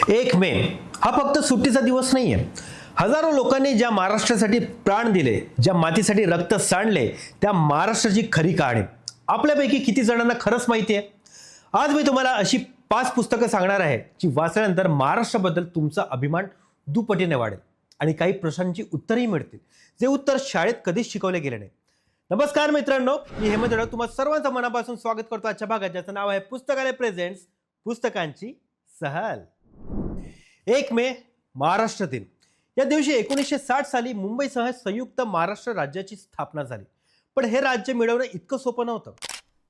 1 मे हा फक्त सुट्टीचा दिवस नाहीये. हजारो लोकांनी ज्या महाराष्ट्रासाठी प्राण दिले, ज्या मातीसाठी रक्त सांडले, त्या महाराष्ट्राची खरी कहाणी आपल्यापैकी किती जणांना खरंच माहिती आहे? आज मी तुम्हाला अशी 5 पुस्तकं सांगणार आहे जी वाचल्यानंतर महाराष्ट्राबद्दल तुमचा अभिमान दुपटीने वाढेल आणि काही प्रश्नांची उत्तरही मिळतील, जे उत्तर शाळेत कधीच शिकवले गेले नाही. नमस्कार मित्रांनो, मी हेमंत दळव तुम्हा सर्वांचं मनापासून स्वागत करतो आजच्या भागात, ज्याचं नाव आहे पुस्तकालय प्रेझेंट्स पुस्तकांची सहल. 1 मे महाराष्ट्र दिन. या दिवशी 1960 साली मुंबईसह संयुक्त महाराष्ट्र राज्याची स्थापना झाली. पण हे राज्य मिळवणं इतकं सोपं नव्हतं.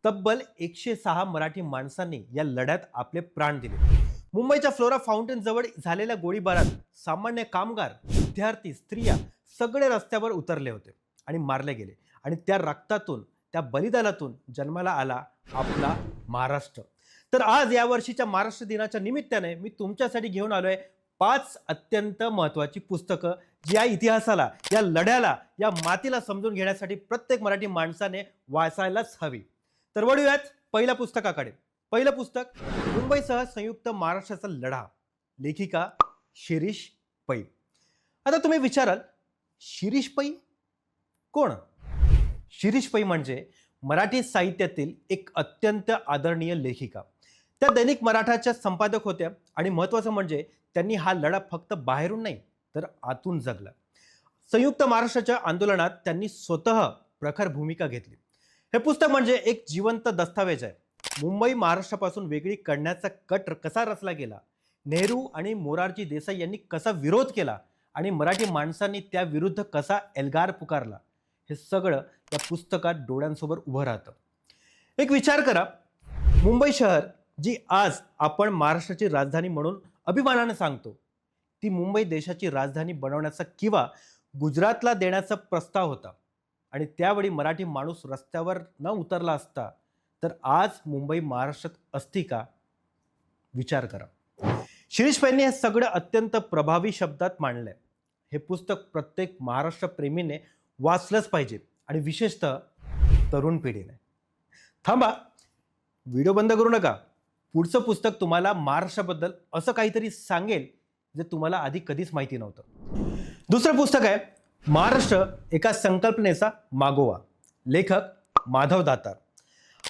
तब्बल 106 मराठी माणसांनी या लढ्यात आपले प्राण दिले. मुंबईच्या फ्लोरा फाउंटेन जवळ झालेल्या गोळीबारात सामान्य कामगार, विद्यार्थी, स्त्रिया सगळे रस्त्यावर उतरले होते आणि मारले गेले. आणि त्या रक्तातून, त्या बलिदानातून जन्माला आला आपला महाराष्ट्र. तर आज या वर्षीच्या महाराष्ट्र दिनाच्या निमित्ताने मी तुमच्यासाठी घेऊन आलोय 5 अत्यंत महत्त्वाची पुस्तकं, जी या इतिहासाला, या लढ्याला, या मातीला समजून घेण्यासाठी प्रत्येक मराठी माणसाने वाचायलाच हवी. तर वळूयात पहिल्या पुस्तकाकडे. पहिलं पुस्तक, मुंबईसह संयुक्त महाराष्ट्राचा लढा, लेखिका शिरीष पै. आता तुम्ही विचाराल, शिरीष पै कोण? शिरीष पै म्हणजे मराठी साहित्यातील एक अत्यंत आदरणीय लेखिका. त्या दैनिक मराठाच्या संपादक होत्या आणि महत्त्वाचं म्हणजे त्यांनी हा लढा फक्त बाहेरून नाही तर आतून जगला. संयुक्त महाराष्ट्राच्या आंदोलनात त्यांनी स्वतः प्रखर भूमिका घेतली. हे पुस्तक म्हणजे एक जिवंत दस्तावेज आहे. मुंबई महाराष्ट्रापासून वेगळी करण्याचा कट कसा रचला गेला, नेहरू आणि मोरारजी देसाई यांनी कसा विरोध केला आणि मराठी माणसांनी त्या विरुद्ध कसा एल्गार पुकारला, हे सगळं या पुस्तकात डोळ्यांसमोर उभं राहतं. एक विचार करा, मुंबई शहर, जी आज आपण महाराष्ट्राची राजधानी म्हणून अभिमानाने सांगतो, ती मुंबई देशाची राजधानी बनवण्याचा किंवा गुजरातला देण्याचा प्रस्ताव होता. आणि त्यावेळी मराठी माणूस रस्त्यावर न उतरला असता तर आज मुंबई महाराष्ट्रात असती का? विचार करा. शिरीष पैंनी हे सगळं अत्यंत प्रभावी शब्दात मांडलंय. हे पुस्तक प्रत्येक महाराष्ट्र प्रेमीने वाचलंच पाहिजे आणि विशेषतः तरुण पिढीने. थांबा, व्हिडिओ बंद करू नका. पुढचं पुस्तक तुम्हाला महाराष्ट्राबद्दल असं काहीतरी सांगेल जे तुम्हाला आधी कधीच माहिती नव्हतं. दुसरं पुस्तक आहे महाराष्ट्र एका संकल्पनेचा मागोवा, लेखक माधव दातार.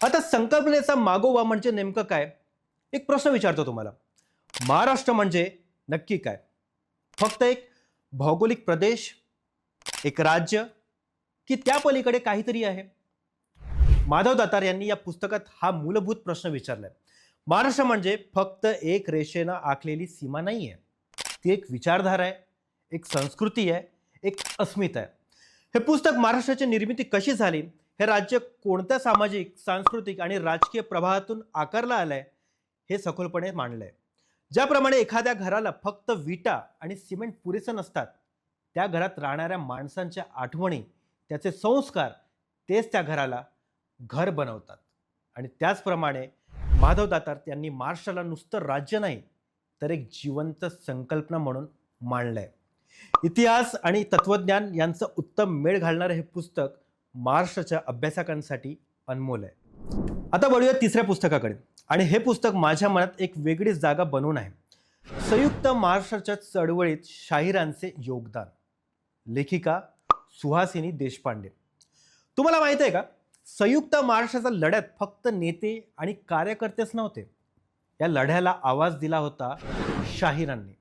आता संकल्पनेचा मागोवा म्हणजे नेमकं काय? एक प्रश्न विचारतो तुम्हाला. महाराष्ट्र म्हणजे नक्की काय? फक्त एक भौगोलिक प्रदेश, एक राज्य, की त्या पलीकडे काहीतरी आहे? माधव दातार यांनी या पुस्तकात हा मूलभूत प्रश्न विचारलाय. महाराष्ट्र म्हणजे फक्त एक रेषेनं आखलेली सीमा नाही आहे. ती एक विचारधारा आहे, एक संस्कृती आहे, एक अस्मिता आहे. हे पुस्तक महाराष्ट्राची निर्मिती कशी झाली, हे राज्य कोणत्या सामाजिक, सांस्कृतिक आणि राजकीय प्रभावातून आकारला आलाय, हे सखोलपणे मांडलंय. ज्याप्रमाणे एखाद्या घराला फक्त विटा आणि सिमेंट पुरेसं नसतात, त्या घरात राहणाऱ्या माणसांच्या आठवणी, त्याचे संस्कार, तेच त्या घराला घर बनवतात. आणि त्याचप्रमाणे माधव दातार यांनी महाराष्ट्राला नुसतं राज्य नाही तर एक जिवंत संकल्पना म्हणून मांडलंय. इतिहास आणि तत्वज्ञान यांचं उत्तम मेळ घालणारं हे पुस्तक महाराष्ट्राच्या अभ्यासकांसाठी अनमोल आहे. आता वळूया तिसऱ्या पुस्तकाकडे. आणि हे पुस्तक माझ्या मनात एक वेगळी जागा बनवून आहे. संयुक्त महाराष्ट्राच्या चळवळीत शाहिरांचे योगदान, लेखिका सुहासिनी देशपांडे. तुम्हाला माहित आहे का, संयुक्त महाराष्ट्राच्या लढ्यात फक्त नेते आणि कार्यकर्तेच नव्हते. या लढ्याला आवाज दिला होता शाहिरांनी.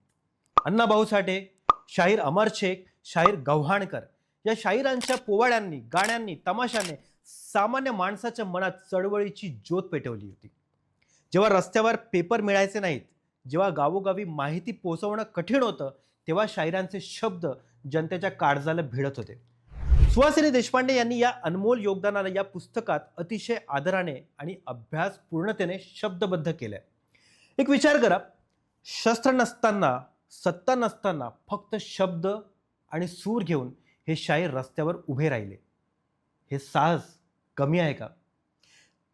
अण्णाभाऊ साठे, शाहीर अमर शेख, शाहीर गव्हाणकर या शाहिरांच्या पोवाड्यांनी, गाण्यांनी, तमाशाने सामान्य माणसाच्या मनात चळवळीची ज्योत पेटवली होती. जेव्हा रस्त्यावर पेपर मिळायचे नाहीत, जेव्हा गावोगावी माहिती पोहोचवणं कठीण होतं, तेव्हा शाहिरांचे शब्द जनतेच्या काळजाला भिडत होते. सुहासिनी देशपांडे यांनी या अनमोल योगदानाला या पुस्तकात अतिशय आदराने आणि अभ्यासपूर्णतेने शब्दबद्ध केलंय. एक विचार करा, शस्त्र नसताना, सत्ता नसताना फक्त शब्द आणि सूर घेऊन हे शाहीर रस्त्यावर उभे राहिले. हे साहस कमी आहे का?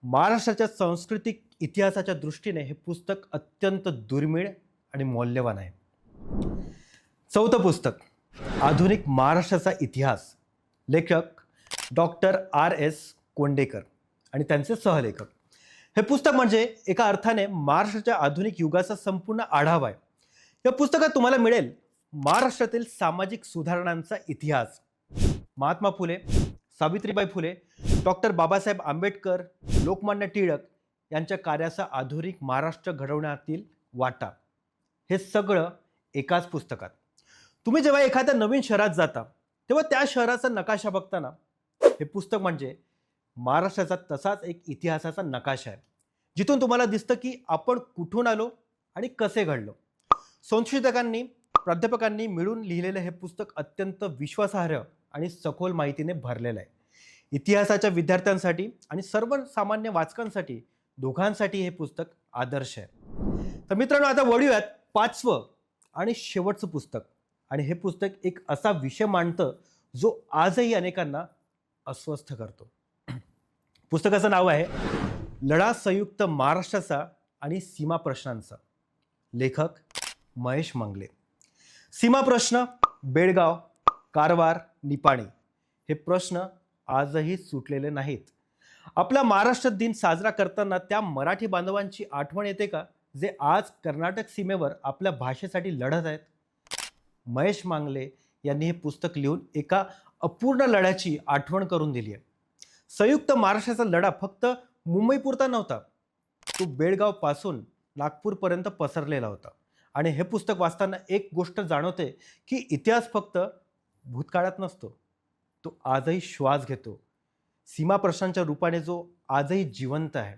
महाराष्ट्राच्या सांस्कृतिक इतिहासाच्या दृष्टीने हे पुस्तक अत्यंत दुर्मिळ आणि मौल्यवान आहे. चौथं पुस्तक, आधुनिक महाराष्ट्राचा इतिहास, लेखक डॉक्टर R.S. कोंडेकर आणि त्यांचे सहलेखक. हे पुस्तक म्हणजे एका अर्थाने महाराष्ट्राच्या आधुनिक युगाचा संपूर्ण आढावा आहे. या पुस्तकात तुम्हाला मिळेल महाराष्ट्रातील सामाजिक सुधारणांचा इतिहास, महात्मा फुले, सावित्रीबाई फुले, डॉक्टर बाबासाहेब आंबेडकर, लोकमान्य टिळक यांच्या कार्याचा आधुनिक महाराष्ट्र घडवण्यातील वाटा, हे सगळं एकाच पुस्तकात. तुम्ही जेव्हा एखाद्या नवीन शहरात जाता तेव्हा त्या शहराचा नकाशा बघताना हे पुस्तक म्हणजे महाराष्ट्राचा तसाच एक इतिहासाचा नकाशा आहे, जिथून तुम्हाला दिसतं की आपण कुठून आलो आणि कसे घडलो. संशोधकांनी, प्राध्यापकांनी मिळून लिहिलेलं हे पुस्तक अत्यंत विश्वासार्ह आणि सखोल माहितीने भरलेलं आहे. इतिहासाच्या विद्यार्थ्यांसाठी आणि सर्वसामान्य वाचकांसाठी दोघांसाठी हे पुस्तक आदर्श आहे. तर मित्रांनो, आता वळूयात 5वं आणि शेवटचं पुस्तक. आणि हे पुस्तक एक असा विषय मांडतं जो आजही अनेकांना अस्वस्थ करतो. पुस्तकाचं नाव आहे लढा संयुक्त महाराष्ट्राचा आणि सीमा प्रश्नांचा. लेखक महेश मंगले. सीमा प्रश्न, बेळगाव, कारवार, निपाणी हे प्रश्न आजही सुटलेले नाहीत. आपला महाराष्ट्र दिन साजरा करताना त्या मराठी बांधवांची आठवण येते का, जे आज कर्नाटक सीमेवर आपल्या भाषेसाठी लढत आहेत? महेश मंगले यांनी हे पुस्तक लिहून एका अपूर्ण लढ्याची आठवण करून दिली आहे. संयुक्त महाराष्ट्राचा लढा फक्त मुंबईपुरता नव्हता, तो बेळगाव पासून नागपूरपर्यंत पसरलेला होता. आणि हे पुस्तक वाचताना एक गोष्ट जाणवते की इतिहास फक्त भूतकाळात नसतो, तो आजही श्वास घेतो, सीमा प्रश्नांच्या रूपाने जो आजही जिवंत आहे.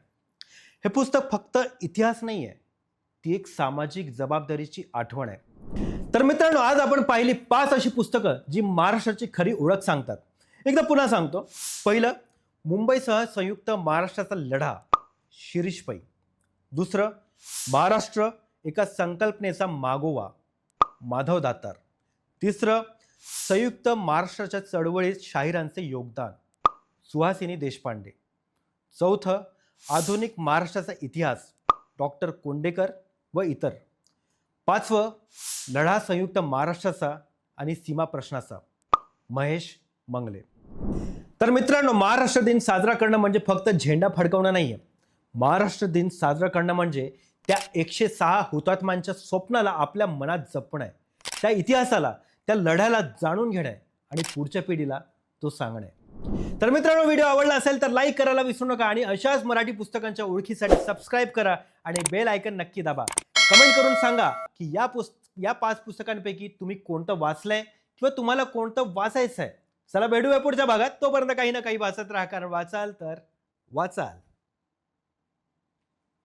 हे पुस्तक फक्त इतिहास नाही आहे, ती एक सामाजिक जबाबदारीची आठवण आहे. तर मित्रांनो, आज आपण पाहिली 5 अशी पुस्तकं जी महाराष्ट्राची खरी ओळख सांगतात. एकदा पुन्हा सांगतो. पहिलं, मुंबईसह संयुक्त महाराष्ट्राचा लढा, शिरीष पै. दुसरं, महाराष्ट्र एका संकल्पनेचा मागोवा, माधव दातार. तिसरं, संयुक्त महाराष्ट्राच्या चळवळीत शाहिरांचे योगदान, सुहासिनी देशपांडे. चौथं, आधुनिक महाराष्ट्राचा इतिहास, डॉक्टर कोंडेकर व इतर. 5वं, लढा संयुक्त महाराष्ट्राचा आणि सीमा प्रश्नाचा, महेश मंगले. तर मित्रांनो, महाराष्ट्र दिन साजरा करणं म्हणजे फक्त झेंडा फडकवणं नाही आहे. महाराष्ट्र दिन साजरा करणं म्हणजे त्या 106 हुतात्म्यांच्या स्वप्नाला आपल्या मनात जपणं आहे, त्या इतिहासाला, त्या लढ्याला जाणून घेणं आहे आणि पुढच्या पिढीला तो सांगणं आहे. तर मित्रांनो, व्हिडिओ आवडला असेल तर लाईक करायला विसरू नका आणि अशाच मराठी पुस्तकांच्या ओळखीसाठी सबस्क्राईब करा आणि बेल आयकन नक्की दाबा. कमेंट करून सांगा की या 5 पुस्तकांपैकी तुम्ही कोणतं वाचलंय किंवा तुम्हाला कोणतं वाचायचं आहे. चला भेटूया पुढच्या भागात. तोपर्यंत काही ना काही वाचत राहा, कारण वाचाल तर वाचाल.